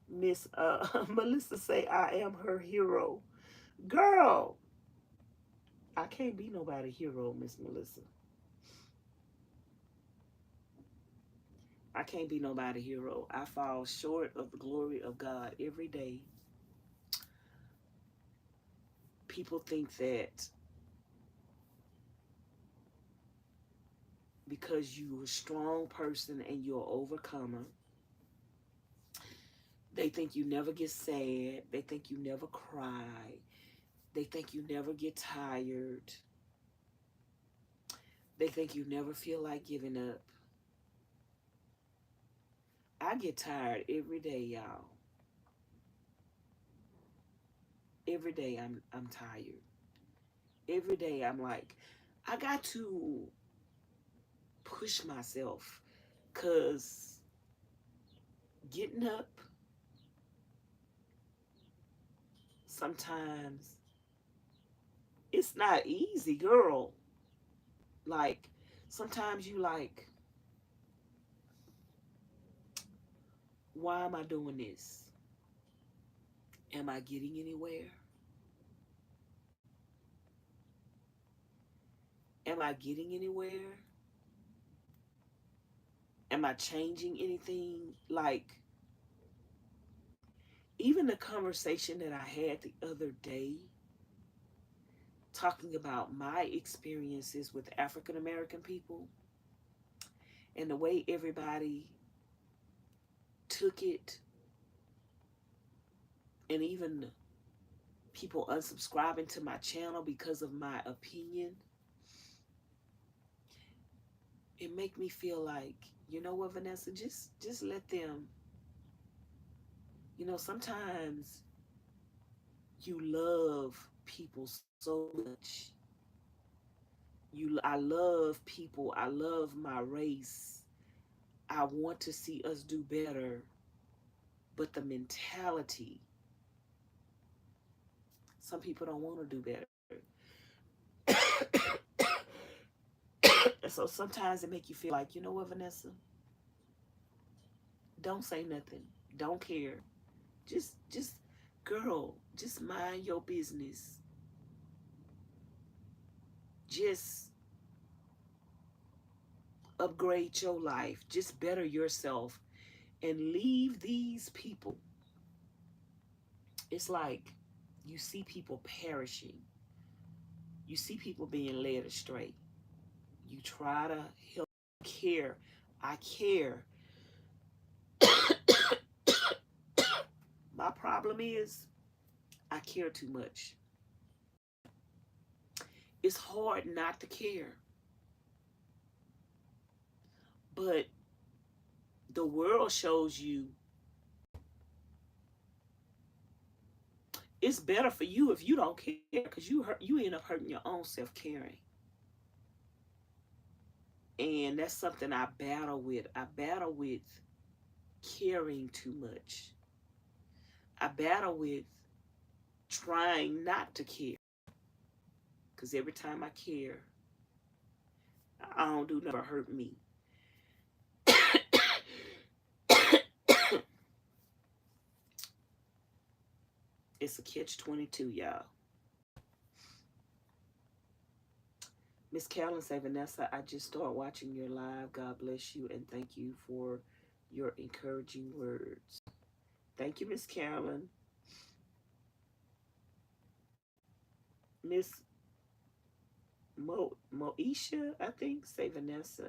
Miss Melissa say, I am her hero. Girl, I can't be nobody hero, Miss Melissa. I can't be nobody hero. I fall short of the glory of God every day. People think that because you're a strong person and you're an overcomer, they think you never get sad. They think you never cry. They think you never get tired. They think you never feel like giving up. I get tired every day, y'all. Every day I'm tired. Every day I'm like, I got to push myself, cause getting up sometimes it's not easy, girl. Like sometimes you like, why am I doing this? Am I getting anywhere? Am I getting anywhere? Am I changing anything? Like, even the conversation that I had the other day, talking about my experiences with African American people and the way everybody took it, and even people unsubscribing to my channel because of my opinion, it make me feel like, you know what, Vanessa, just let them. You know, sometimes you love people so much. I love people. I love my race. I want to see us do better. But the mentality, some people don't want to do better. So sometimes it make you feel like, you know what, Vanessa? Don't say nothing. Don't care. Just, girl, just mind your business. Just upgrade your life. Just better yourself and leave these people. It's like you see people perishing. You see people being led astray. You try to help, care. I care. My problem is I care too much. It's hard not to care. But the world shows you it's better for you if you don't care, because you end up hurting your own self caring. And that's something I battle with. I battle with caring too much. I battle with trying not to care. Because every time I care, I don't do nothing but hurt me. It's a catch-22, y'all. Miss Callan say, Vanessa, I just started watching your live. God bless you, and thank you for your encouraging words. Thank you, Miss Callan. Miss Moesha, I think, say Vanessa.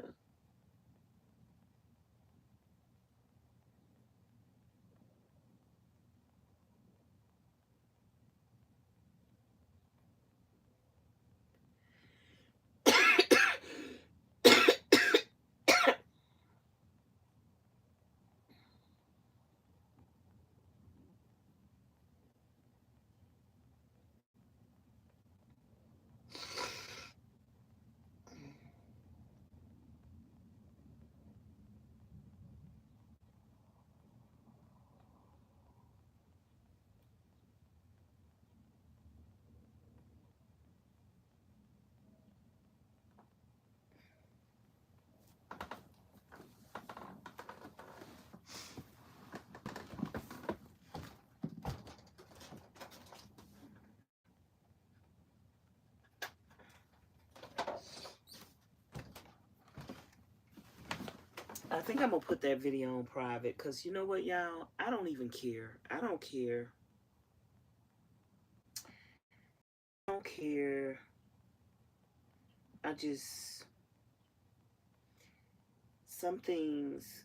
I think I'm going to put that video on private, because you know what, y'all? I don't even care. I don't care. I don't care. I just, some things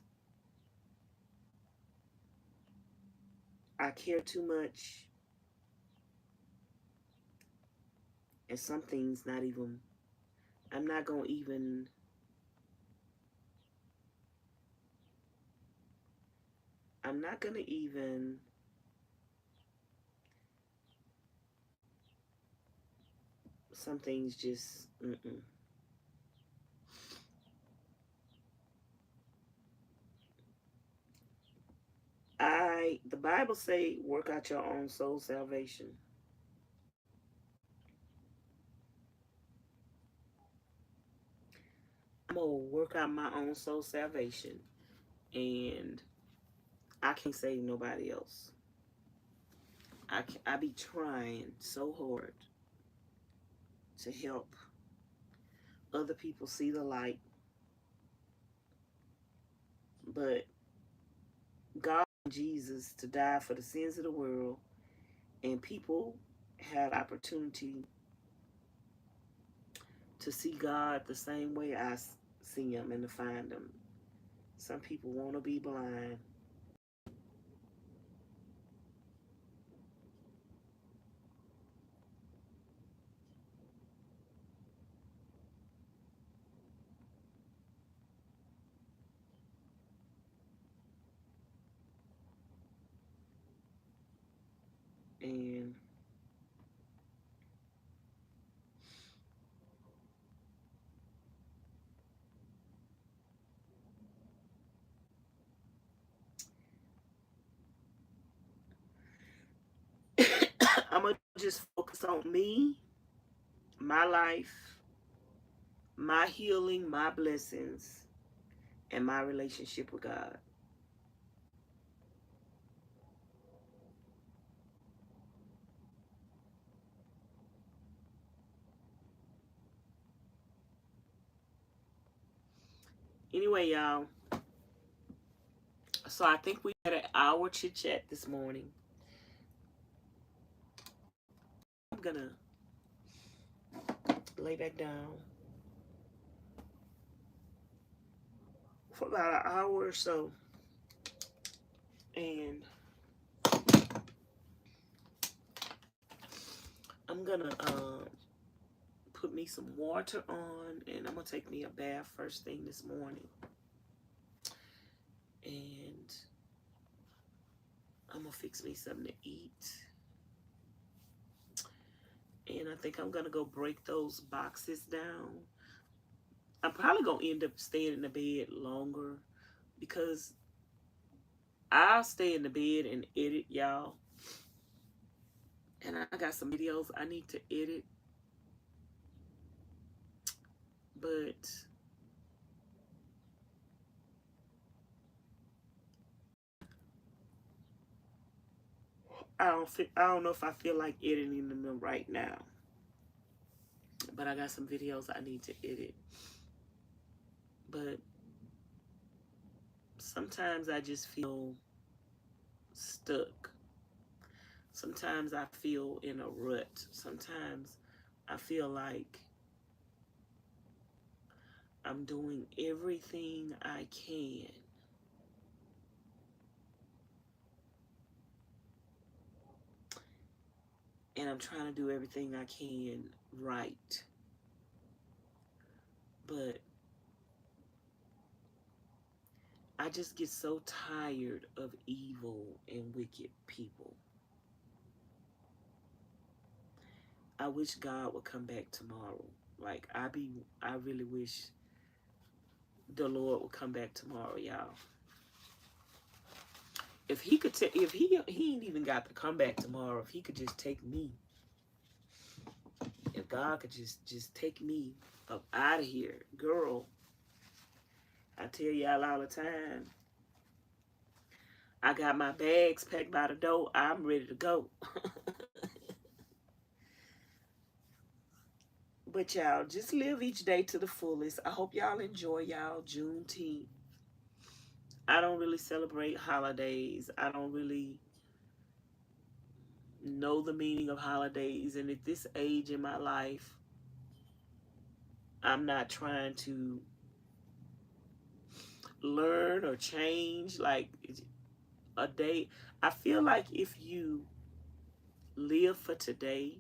I care too much, and some things not even, I'm not going to even, I'm not going to even, some things just, the Bible say, work out your own soul salvation. I'm going to work out my own soul salvation, and I can't save nobody else. I be trying so hard to help other people see the light, but God and Jesus to die for the sins of the world, and people had opportunity to see God the same way I see him and to find him. Some people want to be blind. And I'm going to just focus on me, my life, my healing, my blessings, and my relationship with God. Anyway, y'all, so I think we had an hour chit chat this morning. I'm going to lay back down for about an hour or so, and I'm gonna put me some water on, and I'm gonna take me a bath first thing this morning, and I'm gonna fix me something to eat, And I think I'm going to go break those boxes down. I'm probably going to end up staying in the bed longer because I'll stay in the bed and edit, y'all. And I got some videos I need to edit. But I don't know if I feel like editing them right now. But I got some videos I need to edit. But sometimes I just feel stuck. Sometimes I feel in a rut. Sometimes I feel like I'm doing everything I can and I'm trying to do everything I can right. But I just get so tired of evil and wicked people. I wish God would come back tomorrow. Like I really wish the Lord would come back tomorrow, y'all. If he could if he ain't even got to come back tomorrow, if he could just take me. If God could just take me up out of here, girl. I tell y'all all the time. I got my bags packed by the door. I'm ready to go. But y'all, just live each day to the fullest. I hope y'all enjoy y'all Juneteenth. I don't really celebrate holidays. I don't really know the meaning of holidays. And at this age in my life, I'm not trying to learn or change. Like a day, I feel like if you live for today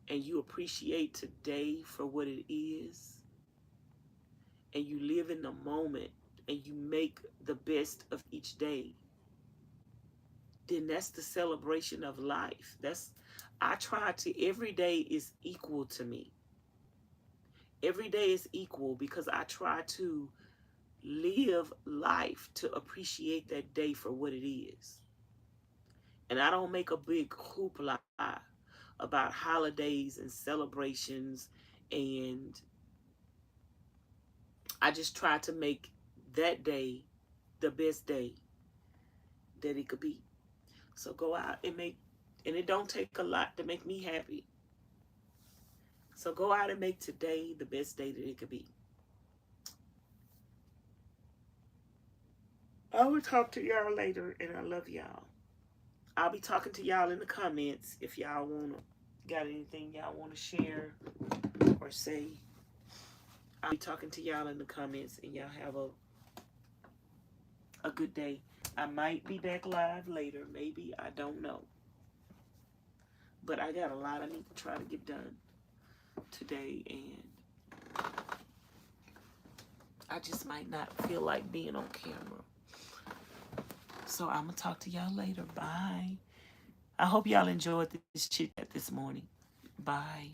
and you appreciate today for what it is, and you live in the moment and you make the best of each day, then that's the celebration of life. I try to, every day is equal to me. Every day is equal because I try to live life to appreciate that day for what it is. And I don't make a big hoopla about holidays and celebrations, and I just try to make that day the best day that it could be. So go out and and it don't take a lot to make me happy. So go out and make today the best day that it could be. I will talk to y'all later, and I love y'all. I'll be talking to y'all in the comments if y'all got anything y'all want to share or say. I'll be talking to y'all in the comments, and y'all have a good day. I might be back live later. Maybe. I don't know. But I got a lot I need to try to get done today, and I just might not feel like being on camera. So I'm going to talk to y'all later. Bye. I hope y'all enjoyed this chit chat this morning. Bye.